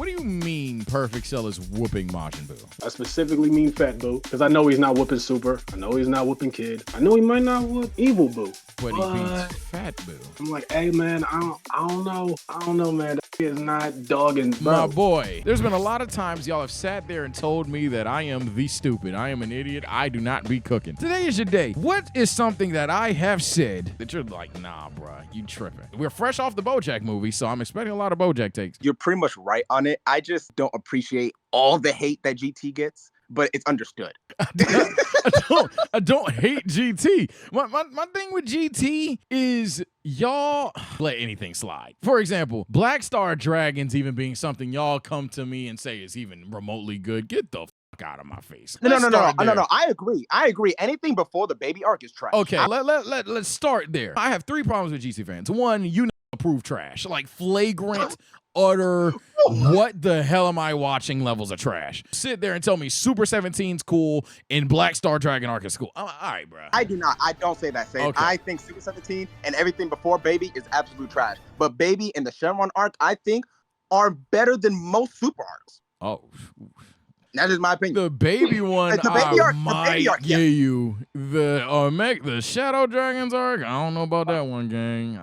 What do you mean Perfect Cell is whooping Majin Buu? I specifically mean Fat Boo, because I know he's not whooping Super. I know he's not whooping Kid. I know he might not whoop Evil Boo. But he beats Fat Boo. I'm like, hey man, I don't know, man. That kid's not dogging, bro. My boy, there's been a lot of times y'all have sat there and told me that I am the stupid. I am an idiot. I do not be cooking. Today is your day. What is something that I have said that you're like, nah, bro, you tripping? We're fresh off the BoJack movie, so I'm expecting a lot of BoJack takes. You're pretty much right on it. I just don't appreciate all the hate that GT gets, but it's understood. I don't hate GT. My thing with GT is y'all let anything slide. For example, Black Star Dragons even being something y'all come to me and say is even remotely good. Get the fuck out of my face. No. I agree. Anything before the baby arc is trash. Okay, let's start there. I have 3 problems with GT fans. One, you approve trash, like flagrant. Utter what the hell am I watching levels of trash. Sit there and tell me Super 17's cool and Black Star Dragon Arc is cool. All right, bro. I don't say that, Sage. Okay. I think Super 17 and everything before Baby is absolute trash. But Baby and the Shenron arc, I think, are better than most Super arcs. Oh, that is my opinion. The Baby one, the baby arc, might give you the Shadow Dragons arc. I don't know about that one, gang.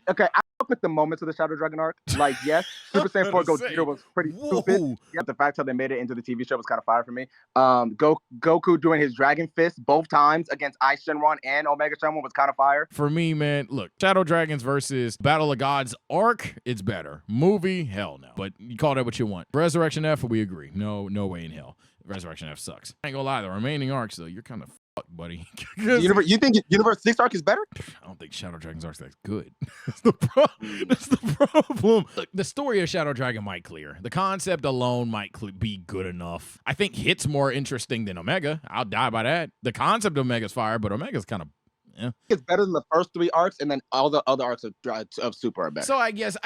Okay, I fuck with the moments of the Shadow Dragon arc. Like, yes, Super Saiyan 4 Gogeta was pretty stupid. Yeah, the fact how they made it into the TV show was kind of fire for me. Goku doing his Dragon Fist both times against Ice Shenron and Omega Shenron was kind of fire. For me, man, look, Shadow Dragons versus Battle of Gods arc, it's better. Movie, hell no. But you call that what you want. Resurrection F, we agree. No way in hell. Resurrection F sucks. I ain't gonna lie, the remaining arcs, though, you're kind of fucked, buddy. You think Universe 6 arc is better? I don't think Shadow Dragon's arc's that good. That's the problem. That's the problem. Look, the story of Shadow Dragon might clear. The concept alone might be good enough. I think Hit's more interesting than Omega. I'll die by that. The concept of Omega's fire, but Omega's kind of it's better than the first 3 arcs, and then all the other arcs of Super are better. So I guess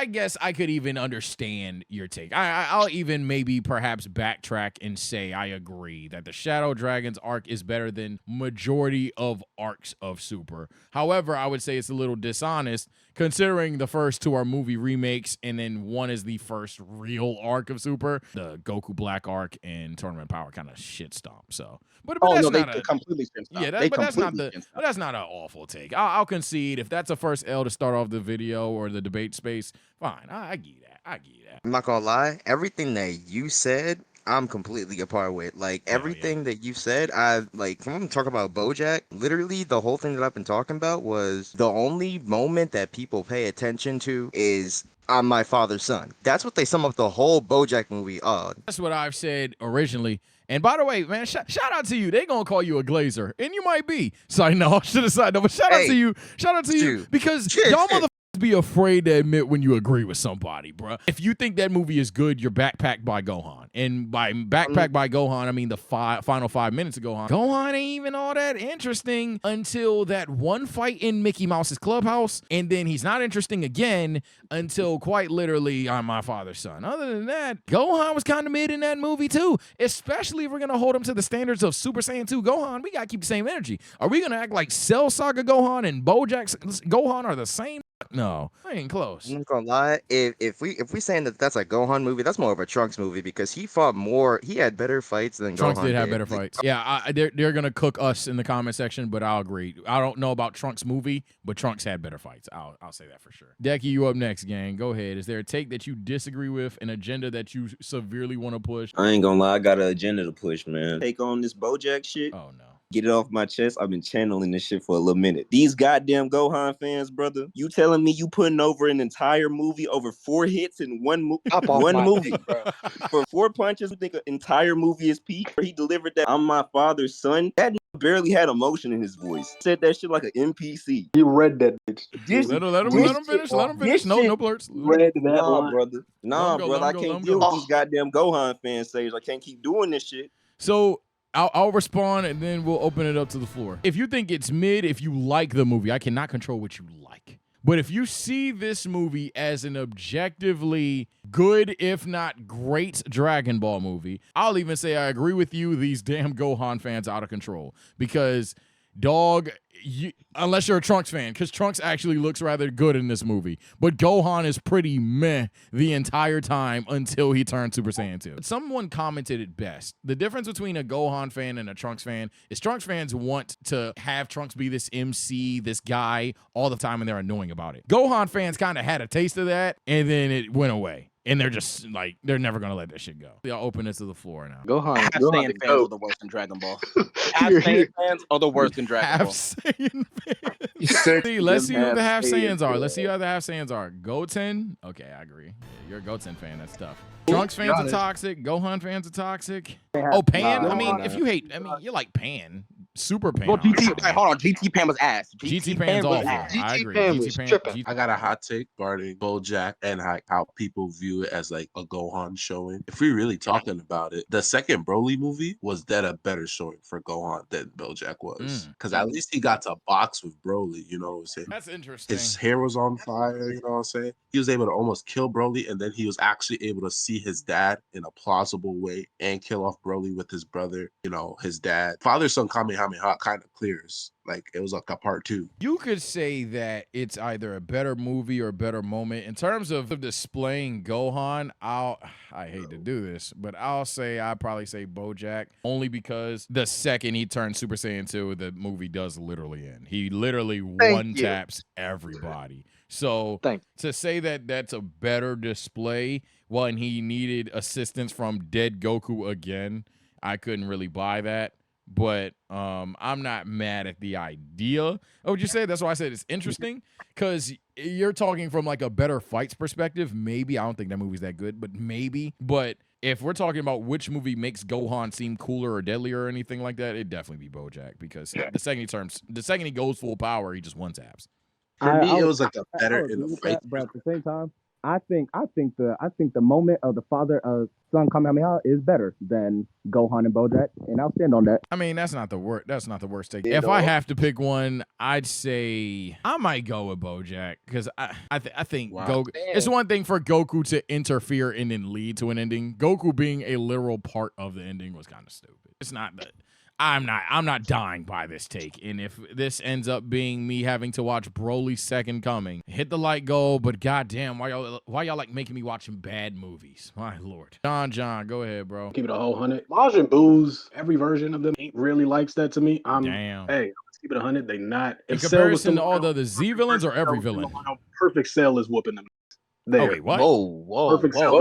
I could even understand your take. I'll even maybe perhaps backtrack and say I agree that the Shadow Dragons arc is better than majority of arcs of Super. However, I would say it's a little dishonest considering the first 2 are movie remakes, and then one is the first real arc of Super. The Goku Black arc and Tournament Power kind of shit stomp. So, but that's no, not they completely shit stomp. Yeah, that's not an awful take. I'll concede if that's a first L to start off the video or the debate space. Fine, I get that. I'm not gonna lie, everything that you said, I'm completely apart with. Like everything that you said, when I'm talking about BoJack, literally the whole thing that I've been talking about was the only moment that people pay attention to is I'm my father's son. That's what they sum up the whole BoJack movie on. That's what I've said originally. And by the way, man, shout out to you. They gonna call you a glazer, and you might be. Side note, should have side note, but shout out to you. Shout out to you because y'all motherfuckers be afraid to admit when you agree with somebody, bro. If you think that movie is good, you're backpacked by Gohan. And by backpacked by Gohan, I mean the final 5 minutes of Gohan. Gohan ain't even all that interesting until that one fight in Mickey Mouse's clubhouse, and then he's not interesting again until quite literally I'm my father's son. Other than that, Gohan was kind of mid in that movie too, especially if we're going to hold him to the standards of Super Saiyan 2 Gohan. We got to keep the same energy. Are we going to act like Cell Saga Gohan and BoJack Gohan are the same? No, I ain't close. I'm not gonna lie. If we saying that that's a Gohan movie, that's more of a Trunks movie because he fought more. He had better fights than Trunks Gohan did have better fights. Yeah, they're gonna cook us in the comment section, but I'll agree. I don't know about Trunks movie, but Trunks had better fights. I'll say that for sure. Decky, you up next, gang. Go ahead. Is there a take that you disagree with, an agenda that you severely want to push? I ain't gonna lie, I got an agenda to push, man. Take on this BoJack shit. Oh no. Get it off my chest. I've been channeling this shit for a little minute. These goddamn Gohan fans, brother. You telling me you putting over an entire movie over 4 hits in one movie? For 4 punches, you think an entire movie is peak? He delivered that I'm my father's son. That barely had emotion in his voice. Said that shit like an NPC. He read that bitch. Let him finish. Let him finish. No blurts. Read that Nah, brother. Nah, brother. I can't deal with these goddamn Gohan fans, Sage. I can't keep doing this shit. So I'll respond and then we'll open it up to the floor. If you think it's mid, if you like the movie, I cannot control what you like. But if you see this movie as an objectively good, if not great Dragon Ball movie, I'll even say I agree with you, these damn Gohan fans out of control. Because dog, unless you're a Trunks fan, because Trunks actually looks rather good in this movie. But Gohan is pretty meh the entire time until he turns Super Saiyan 2. Someone commented it best. The difference between a Gohan fan and a Trunks fan is Trunks fans want to have Trunks be this MC, this guy all the time, and they're annoying about it. Gohan fans kind of had a taste of that, and then it went away. And they're just like, they're never going to let that shit go. I'll open this to the floor now. Gohan Saiyan fans are the worst in Dragon Ball. Half Saiyan fans are the worst in Dragon Ball. Half Saiyan fans. Let's see who the half Saiyans are. Let's see who the half Saiyans are. Goten? Okay, I agree. Yeah, you're a Goten fan. That's tough. Trunks fans are toxic. Gohan fans are toxic. Oh, Pan? I mean, if you hate, I mean, you like Pan. Super Pan. Well, hold on. GT Pan was ass. GT Pan's awful. I agree. GT Pan. I got a hot take regarding BoJack and how people view it as like a Gohan showing. If we're really talking about it, the second Broly movie was a better showing for Gohan than BoJack was. Because at least he got to box with Broly, you know what I'm saying? That's interesting. His hair was on fire, you know what I'm saying? He was able to almost kill Broly, and then he was actually able to see his dad in a plausible way and kill off Broly with his brother, you know, his dad. Father-son Kamehameha kind of clears. Like, it was like a part 2. You could say that it's either a better movie or a better moment. In terms of displaying Gohan, I hate to do this, but I'd probably say BoJack, only because the second he turns Super Saiyan 2, the movie does literally end. He literally one-taps everybody. So to say that that's a better display when he needed assistance from dead Goku again, I couldn't really buy that. But I'm not mad at the idea of what you said. That's why I said it's interesting, because you're talking from like a better fights perspective. Maybe. I don't think that movie's that good, but maybe. But if we're talking about which movie makes Gohan seem cooler or deadlier or anything like that, it'd definitely be BoJack, because the second he goes full power, he just one-taps. For me, it was like a better in the fight. But at the same time, I think the moment of the son Kamehameha is better than Gohan and BoJack, and I'll stand on that. I mean, that's not the worst. That's not the worst take. If I have to pick one, I'd say I might go with BoJack, because I think Goku. It's one thing for Goku to interfere and then lead to an ending. Goku being a literal part of the ending was kind of stupid. It's not that. I'm not dying by this take. And if this ends up being me having to watch Broly's Second Coming, hit the like goal, but goddamn, why y'all like making me watching bad movies? My lord. John, go ahead, bro. Keep it a whole 100. Majin Buu's, every version of them ain't really likes that to me. Damn. Hey, let's keep it 100. They not. In comparison to all the other Z villains or every villain? Perfect Cell is whooping them. There. Oh, wait, what? Whoa. Perfect Cell. What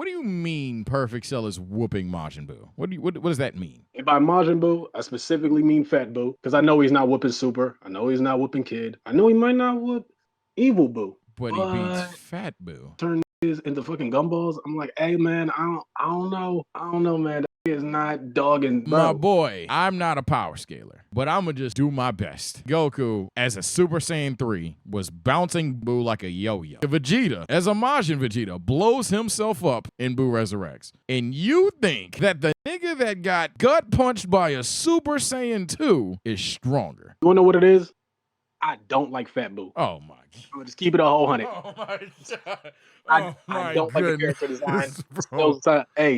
do you mean Perfect Cell is whooping Majin Buu? What does that mean? And by Majin Buu, I specifically mean Fat Buu, because I know he's not whooping Super. I know he's not whooping Kid. I know he might not whoop Evil Buu. But he beats Fat Buu. Turn this into fucking gumballs. I'm like, hey man, I don't know, man. Is not dogging, bro. My boy, I'm not a power scaler, but I'm gonna just do my best. Goku, as a Super Saiyan 3, was bouncing Buu like a yo-yo. Vegeta, as a Majin Vegeta, blows himself up and Buu resurrects. And you think that the nigga that got gut punched by a Super Saiyan 2 is stronger? You wanna know what it is? I don't like Fat Buu. Oh my god. I'm gonna just keep it a whole 100. Oh my god. I don't like the character design.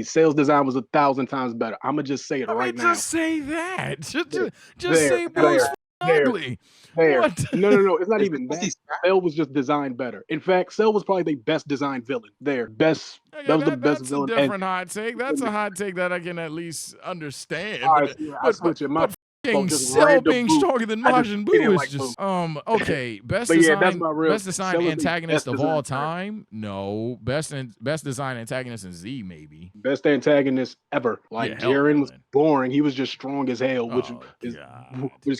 Sales design was 1,000 times better. I'm gonna just say it right now. Just say that. Just say Boo's ugly. What? No. It's not even that. Cell was just designed better. In fact, Cell was probably the best designed villain. That was the best villain. That's a different hot take. That's a hot take that I can at least understand. All right, but Cell being stronger than Majin Buu is just okay. Best design antagonist of all time. No, best design antagonist in Z maybe. Best antagonist ever. Like Jiren was boring. He was just strong as hell, which is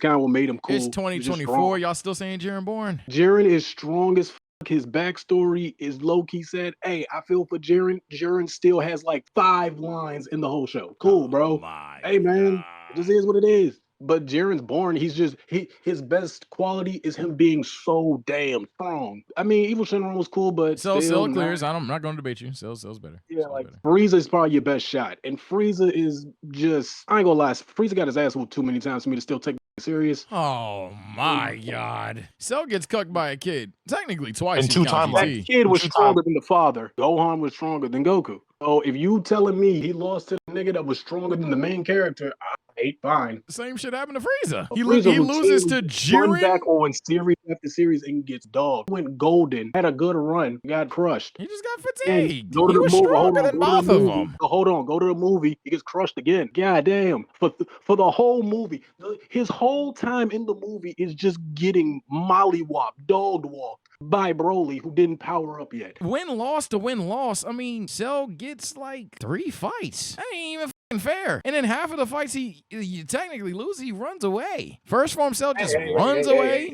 kind of what made him cool. It's 2024. Y'all still saying Jiren born? Jiren is strong as fuck. His backstory is low-key said, hey, I feel for Jiren. Jiren still has like 5 lines in the whole show. Cool, bro. Hey man, it just is what it is. But Jiren's born. He's just his best quality is him being so damn strong. I mean, Evil Shenron was cool, but Cell clears. I'm not going to debate you. Cell's better. Yeah, Cell's better. Frieza is probably your best shot, and Frieza is just I ain't gonna lie. Frieza got his ass whooped too many times for me to still take it serious. Oh my god. Cell gets cucked by a kid. Technically twice. And 2 times. That kid was stronger than the father. Gohan was stronger than Goku. So if you telling me he lost to the nigga that was stronger than the main character, Fine. Same shit happened to Frieza. He Frieza loses to run back Jiren. on series after series and gets dogged. Went golden, had a good run, got crushed. He just got And fatigued. go to He the was movie. stronger than both of them. Hold on, go to the movie. He gets crushed again. God damn. For the whole movie, his whole time in the movie is just getting mollywopped, dog walked by Broly, who didn't power up yet. Win-loss to win-loss. I mean, Cell gets like 3 fights. That ain't even fair. And in half of the fights he technically loses, he runs away. First form Cell just runs away.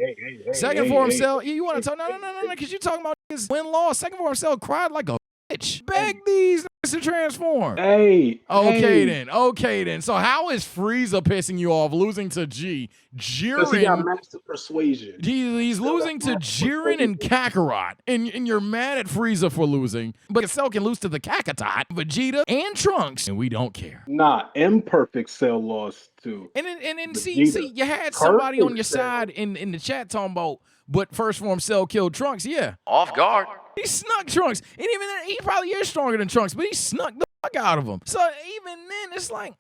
Second form Cell, you want to talk? No, because you talking about his win-loss. Second form Cell cried like a bitch. Beg these niggas to transform. Okay then. So how is Frieza pissing you off losing to Jiren? Because he got master persuasion. He's losing to Jiren and Kakarot, and you're mad at Frieza for losing, but Cell can lose to the Kakatot, Vegeta, and Trunks, and we don't care. Nah, imperfect Cell lost to. And see, you had somebody on your side in the chat talking about, but first form Cell killed Trunks. Yeah, off guard. He snuck Trunks, and even then, he probably is stronger than Trunks, but he snuck the fuck out of him. So even then, it's like,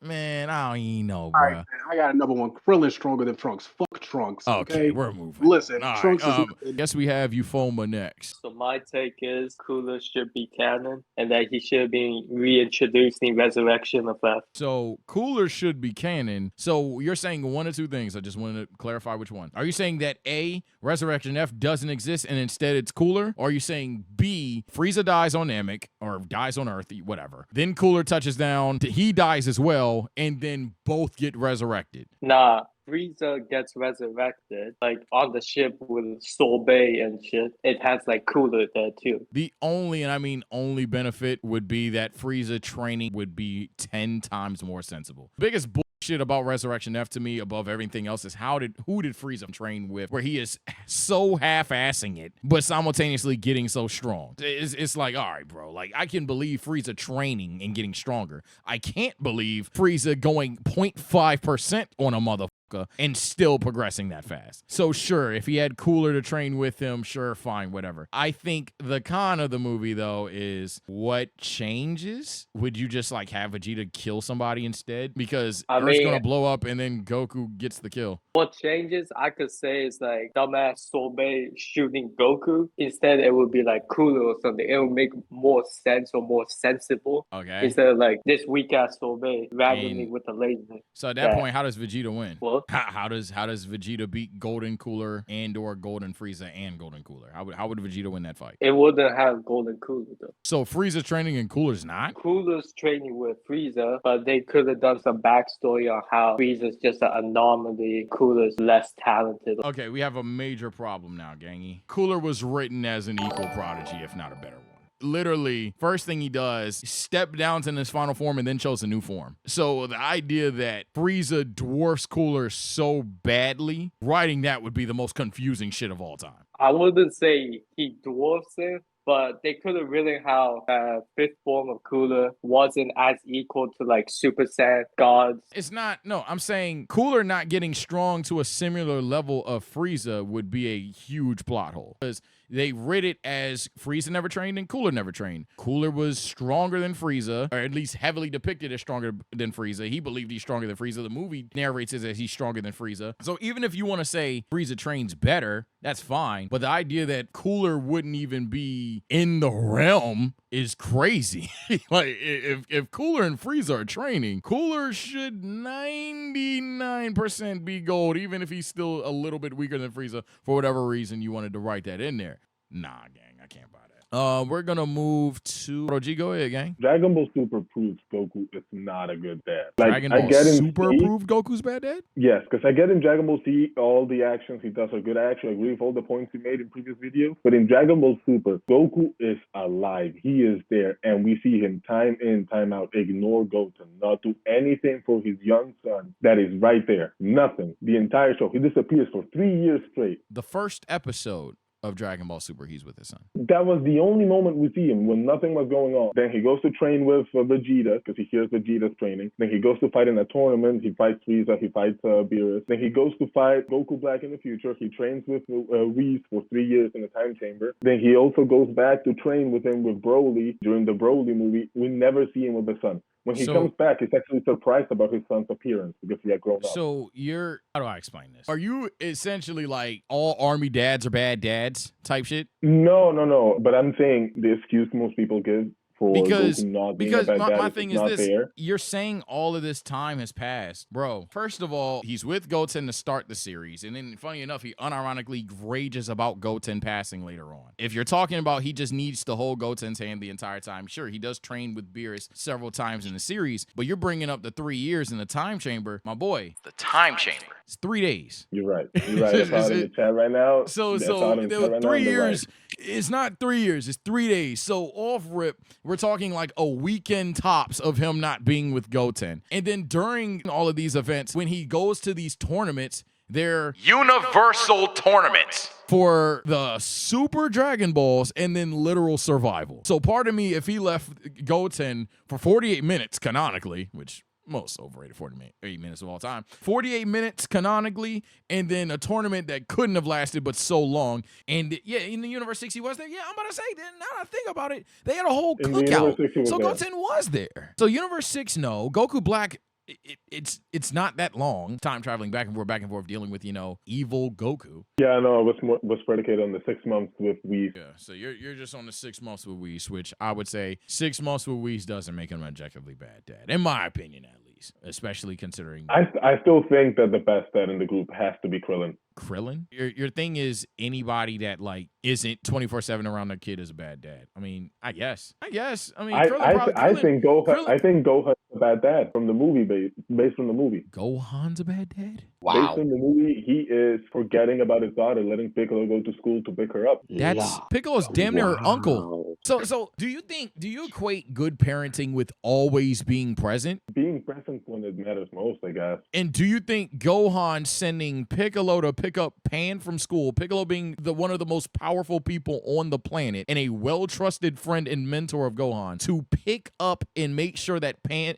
man, I don't even know, bro. All right, man, I got another one. Krillin stronger than Trunks. Fuck Trunks. Okay, we're moving. Listen, all Trunks right, is. Guess we have Euphoma next. So my take is Cooler should be canon, and that he should be reintroduced in Resurrection of F. So Cooler should be canon. So you're saying one of two things. I just wanted to clarify which one. Are you saying that A, Resurrection F doesn't exist and instead it's Cooler? Or are you saying B, Frieza dies on Namek or dies on Earth, whatever. Then Cooler touches down, he dies as well, and then both get resurrected? Nah. Frieza gets resurrected, like on the ship with Soul Bay and shit. It has like Cooler there too. The only, and I mean only benefit would be that Frieza training would be 10 times more sensible. Biggest bullshit about Resurrection F to me above everything else is who did Frieza train with, where he is so half-assing it, but simultaneously getting so strong. It's like, all right, bro, like I can believe Frieza training and getting stronger. I can't believe Frieza going 0.5% on a motherfucker and still progressing that fast. So sure, if he had Cooler to train with him, sure, fine, whatever. I think the con of the movie, though, is what changes? Would you just like have Vegeta kill somebody instead? Because Earth's gonna blow up and then Goku gets the kill. What changes I could say is like dumbass Sorbet shooting Goku. Instead, it would be like Cooler or something. It would make more sense or more sensible. Okay. Instead of like this weak ass Sorbet randomly with the laser. So at that point, how does Vegeta win? What? How does Vegeta beat Golden Cooler and or Golden Frieza and Golden Cooler? How would Vegeta win that fight? It wouldn't have Golden Cooler though. So Frieza's training and Cooler's not? Cooler's training with Frieza, but they could have done some backstory on how Frieza's just an anomaly. Cooler's less talented. Okay, we have a major problem now, gangy. Cooler was written as an equal prodigy, if not a better one. Literally, first thing he does, step down to his final form and then chose a new form. So the idea that Frieza dwarfs Cooler so badly, writing that would be the most confusing shit of all time. I wouldn't say he dwarfs him, but they could have really how fifth form of Cooler wasn't as equal to like Super Saiyan gods. It's not, no, I'm saying Cooler not getting strong to a similar level of Frieza would be a huge plot hole. Because they writ it as Frieza never trained and Cooler never trained. Cooler was stronger than Frieza, or at least heavily depicted as stronger than Frieza. He believed he's stronger than Frieza. The movie narrates it as he's stronger than Frieza. So even if you want to say Frieza trains better, that's fine. But the idea that Cooler wouldn't even be in the realm is crazy. Like, if Cooler and Frieza are training, Cooler should 99% be gold, even if he's still a little bit weaker than Frieza for whatever reason you wanted to write that in there. Nah, gang, I can't buy that. We're gonna move to Roji. Go ahead, gang. Dragon Ball Super proves Goku is not a good dad. Dragon Ball Super proved Goku's bad dad? Yes, because I get in Dragon Ball Z all the actions he does are good action. I agree with all the points he made in previous videos. But in Dragon Ball Super, Goku is alive. He is there, and we see him time in, time out, ignore Goten, not do anything for his young son that is right there. Nothing. The entire show. He disappears for 3 years straight. The first episode of Dragon Ball Super, he's with his son. That was the only moment we see him when nothing was going on. Then he goes to train with Vegeta because he hears Vegeta's training. Then he goes to fight in a tournament. He fights Frieza. He fights Beerus. Then he goes to fight Goku Black in the future. He trains with Whis for 3 years in the time chamber. Then he also goes back to train with him with Broly during the Broly movie. We never see him with the son. When he comes back, he's actually surprised about his son's appearance because he had grown up. So how do I explain this? Are you essentially like all army dads are bad dads type shit? No. But I'm saying the excuse most people give for Goku not being a bad dad my thing is this: fair. you're saying all of this time has passed, bro. First of all, he's with Goten to start the series, and then funny enough, he unironically rages about Goten passing later on. If you're talking about he just needs to hold Goten's hand the entire time, sure, he does train with Beerus several times in the series, but you're bringing up the 3 years in the time chamber, my boy. The time chamber. It's 3 days. You're right. I saw it in the chat right now. So 3 years. It's not 3 years. It's 3 days. So off rip, we're talking like a weekend tops of him not being with Goten. And then during all of these events, when he goes to these tournaments, they're universal tournaments for the Super Dragon Balls and then literal survival. So part of me, if he left Goten for 48 minutes canonically, which most overrated 48 minutes of all time. 48 minutes canonically, and then a tournament that couldn't have lasted but so long. And yeah, in the Universe 6 he was there. Yeah, I'm about to say, now that I think about it, they had a whole cookout. So Goten was there. So Universe 6, no. Goku Black, it's not that long. Time traveling back and forth, dealing with, evil Goku. Yeah, no, it was predicated on the 6 months with Whis. Yeah, so you're just on the 6 months with Whis, which I would say 6 months with Whis doesn't make him an objectively bad dad, in my opinion at least, especially considering. I still think that the best dad in the group has to be Krillin. Krillin? Your thing is anybody that like isn't 24/7 around their kid is a bad dad. I mean, I guess. I mean, I think Gohan's a bad dad from the movie, based on the movie. Gohan's a bad dad? Wow. Based on the movie, he is forgetting about his daughter, letting Piccolo go to school to pick her up. Piccolo's damn near her uncle. So do you equate good parenting with always being present? Being present when it matters most, I guess. And do you think Gohan sending Piccolo to pick up Pan from school, Piccolo being one of the most powerful people on the planet and a well-trusted friend and mentor of Gohan, to pick up and make sure that Pan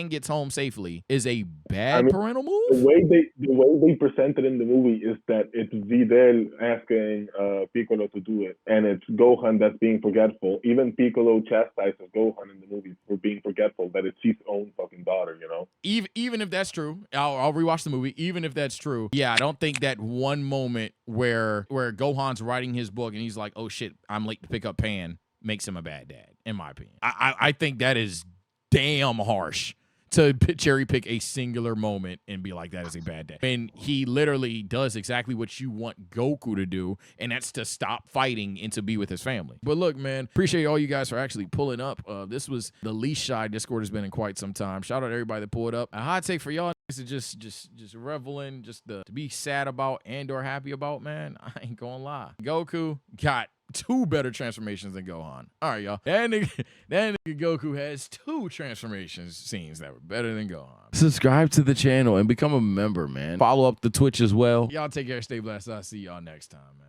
gets home safely, is a bad parental move? The way they present it in the movie is that it's Videl asking Piccolo to do it, and it's Gohan that's being forgetful. Even Piccolo chastises Gohan in the movie for being forgetful, that it's his own fucking daughter, Even if that's true, I'll rewatch the movie. Even if that's true, yeah, I don't think that one moment where Gohan's writing his book and he's like, oh shit, I'm late to pick up Pan, makes him a bad dad, in my opinion. I think that is damn harsh to cherry pick a singular moment and be like, that is a bad dad. And he literally does exactly what you want Goku to do, and that's to stop fighting and to be with his family. But look, man, appreciate all you guys for actually pulling up. This was the least shy Discord has been in quite some time. Shout out to everybody that pulled up. A hot take for y'all is to just reveling, just to be sad about and or happy about, man. I ain't gonna lie. Goku got 2 better transformations than Gohan. All right, y'all. That nigga Goku has 2 transformation scenes that were better than Gohan. Subscribe to the channel and become a member, man. Follow up the Twitch as well. Y'all take care, stay blessed. I'll see y'all next time, man.